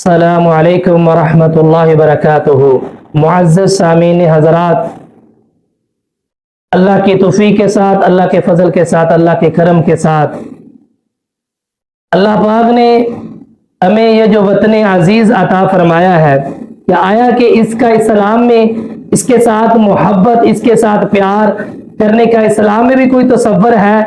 السلام علیکم ورحمۃ اللہ وبرکاتہ۔ معزز سامعین حضرات، اللہ کی توفیق کے ساتھ، اللہ کے فضل کے ساتھ، اللہ کے کرم کے ساتھ اللہ پاک نے ہمیں یہ جو وطن عزیز عطا فرمایا ہے، کہ آیا کہ اس کا اسلام میں اس کے ساتھ محبت، اس کے ساتھ پیار کرنے کا اسلام میں بھی کوئی تصور ہے؟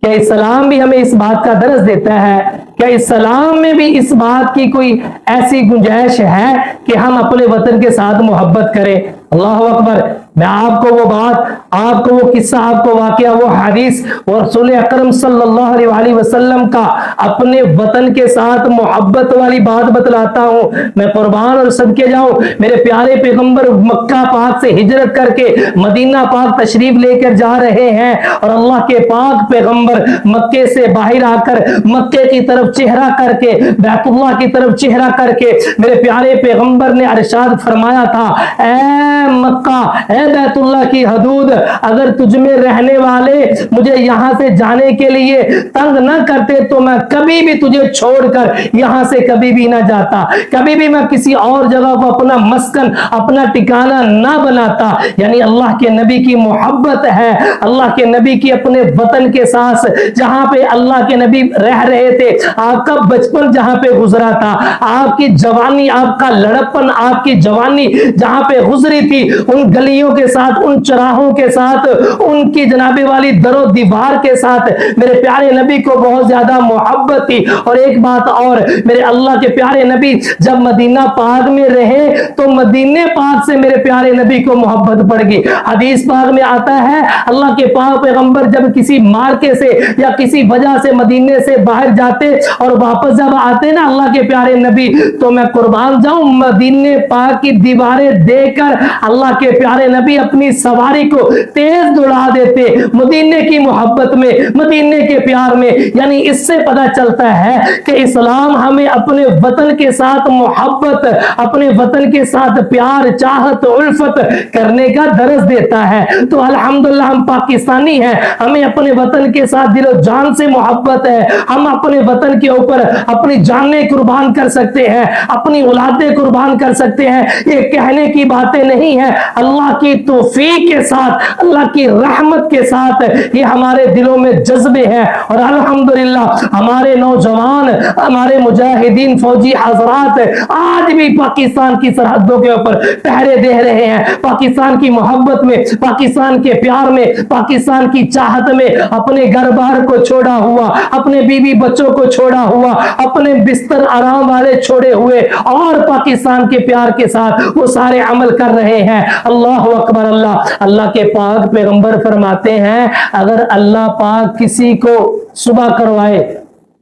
کیا اسلام بھی ہمیں اس بات کا درس دیتا ہے؟ کیا اسلام میں بھی اس بات کی کوئی ایسی گنجائش ہے کہ ہم اپنے وطن کے ساتھ محبت کریں؟ اللہ اکبر۔ میں آپ کو وہ بات، آپ کو وہ قصہ، آپ کو واقعہ، وہ حدیث اور رسول اکرم صلی اللہ علیہ وسلم کا اپنے وطن کے ساتھ محبت والی بات بتلاتا ہوں۔ میں قربان اور صدقے جاؤں، میرے پیارے پیغمبر مکہ پاک سے ہجرت کر کے مدینہ پاک تشریف لے کر جا رہے ہیں، اور اللہ کے پاک پیغمبر مکے سے باہر آ کر مکے کی طرف چہرہ کر کے، بیت اللہ کی طرف چہرہ کر کے میرے پیارے پیغمبر نے ارشاد فرمایا تھا، اے مکہ، اے بیت اللہ کی حدود، اگر تجھ میں رہنے والے مجھے یہاں سے جانے کے لیے تنگ نہ کرتے تو میں کبھی بھی تجھے چھوڑ کر یہاں سے کبھی بھی نہ جاتا، کبھی بھی میں کسی اور جگہ کو اپنا مسکن، اپنا ٹھکانہ نہ بناتا۔ یعنی اللہ کے نبی کی محبت ہے، اللہ کے نبی کی اپنے وطن کے ساتھ، جہاں پہ اللہ کے نبی رہ رہے تھے، آپ کا بچپن جہاں پہ گزرا تھا، آپ کی جوانی، آپ کا لڑکپن، آپ کی جوانی جہاں پہ گزری تھی، ان گلیوں کے ساتھ، ان چراہوں کے ساتھ، ان کی جناب والی در و دیوار کے ساتھ میرے پیارے نبی کو بہت زیادہ محبت تھی۔ اور ایک بات اور، میرے اللہ کے پیارے نبی جب مدینہ پاک میں رہے تو مدینہ پاک سے میرے پیارے نبی کو محبت پڑ گئی۔ حدیث پاک میں آتا ہے، اللہ کے پاک پیغمبر جب کسی مارکے سے یا کسی وجہ سے مدینے سے باہر جاتے اور واپس جب آتے نا اللہ کے پیارے نبی، تو میں قربان جاؤں، مدینے پاک کی دیواریں دیکھ کر اللہ کے پیارے نبی اپنی سواری کو تیز دوڑا دیتے، مدینے کی محبت میں، مدینے کے پیار میں۔ یعنی اس سے پتہ چلتا ہے کہ اسلام ہمیں اپنے وطن کے ساتھ محبت، اپنے وطن کے ساتھ پیار، چاہت، الفت کرنے کا درس دیتا ہے۔ تو الحمدللہ ہم پاکستانی ہیں، ہمیں اپنے وطن کے ساتھ دل و جان سے محبت ہے، ہم اپنے وطن کے اوپر اپنی جانیں قربان کر سکتے ہیں، اپنی اولادیں قربان کر سکتے ہیں۔ یہ کہنے کی باتیں نہیں ہیں، اللہ کی توفیق کے ساتھ، اللہ کی رحمت کے ساتھ یہ ہمارے دلوں میں جذبے ہیں۔ اور الحمدللہ ہمارے نوجوان، ہمارے مجاہدین، فوجی حضرات آج بھی پاکستان کی سرحدوں کے اوپر پہرے دے رہے ہیں، پاکستان کی محبت میں، پاکستان کے پیار میں، پاکستان کی چاہت میں اپنے گھر بار کو چھوڑا ہوا، اپنے بیوی بچوں کو چھوڑا ہوا، اپنے بستر آرام والے چھوڑے ہوئے، اور پاکستان کے پیار کے ساتھ وہ سارے عمل کر رہے ہیں۔ اللہ اکبر۔ اللہ کے پاک پیغمبر فرماتے ہیں، اگر اللہ پاک کسی کو صبح کروائے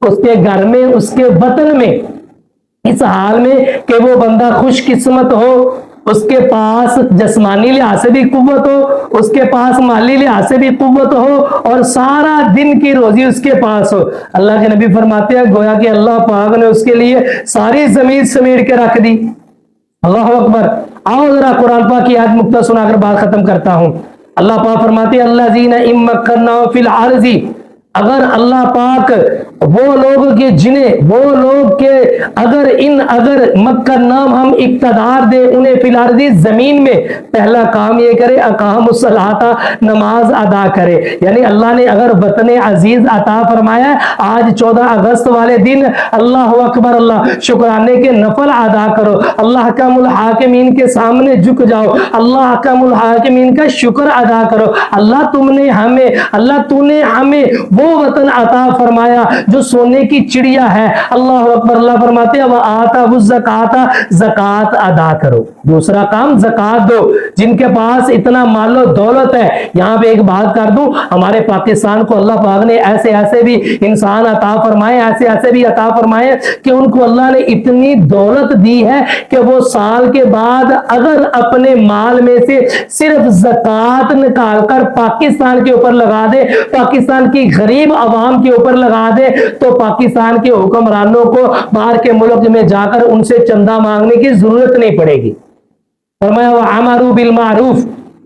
اس کے گھر میں، اس کے وطن میں، اس حال میں کہ وہ بندہ خوش قسمت ہو، اس کے پاس جسمانی لحاظ سے بھی قوت ہو، اس کے پاس مالی لحاظ سے بھی قوت ہو، اور سارا دن کی روزی اس کے پاس ہو، اللہ کے نبی فرماتے ہیں گویا کہ اللہ پاک نے اس کے لیے ساری زمین سمیٹ کے رکھ دی۔ اللہ اکبر۔ آؤ ذرا قرآن پاک کی آیت مکتہ سنا کر بات ختم کرتا ہوں۔ اللہ پاک فرماتے ہیں، الذین ان مکناہم فی الارض، اگر اللہ پاک وہ لوگ کہ جنہیں، وہ لوگ کہ اگر مکناہم ہم اقتدار دے انہیں فی الارض زمین میں، پہلا کام یہ کرے اقام الصلاۃ، نماز ادا کرے۔ یعنی اللہ نے اگر وطن عزیز عطا فرمایا، آج 14 اگست والے دن اللہ اکبر، اللہ شکرانے کے نفل ادا کرو، اللہ حکم الحاکمین کے سامنے جھک جاؤ، اللہ حکم الحاکمین کا شکر ادا کرو۔ اللہ تو نے ہمیں وہ وطن عطا فرمایا جو سونے کی چڑیا ہے۔ اللہ اکبر۔ اللہ فرماتے ہیں وآتوا الزکاۃ، زکات ادا کرو۔ دوسرا کام زکات دو۔ جن کے پاس اتنا مال و دولت ہے، یہاں پہ ایک بات کر دوں، ہمارے پاکستان کو اللہ پاک نے ایسے بھی انسان عطا فرمائے، ایسے بھی عطا فرمائے کہ ان کو اللہ نے اتنی دولت دی ہے کہ وہ سال کے بعد اگر اپنے مال میں سے صرف زکات نکال کر پاکستان کے اوپر لگا دے، پاکستان کی غریب عوام کے اوپر لگا دے، تو پاکستان کے حکمرانوں کو باہر کے ملک میں جا کر ان سے چندہ مانگنے کی ضرورت نہیں پڑے گی۔ فرمایا وَعَمَرُوا بِالْمَعْرُوفِ،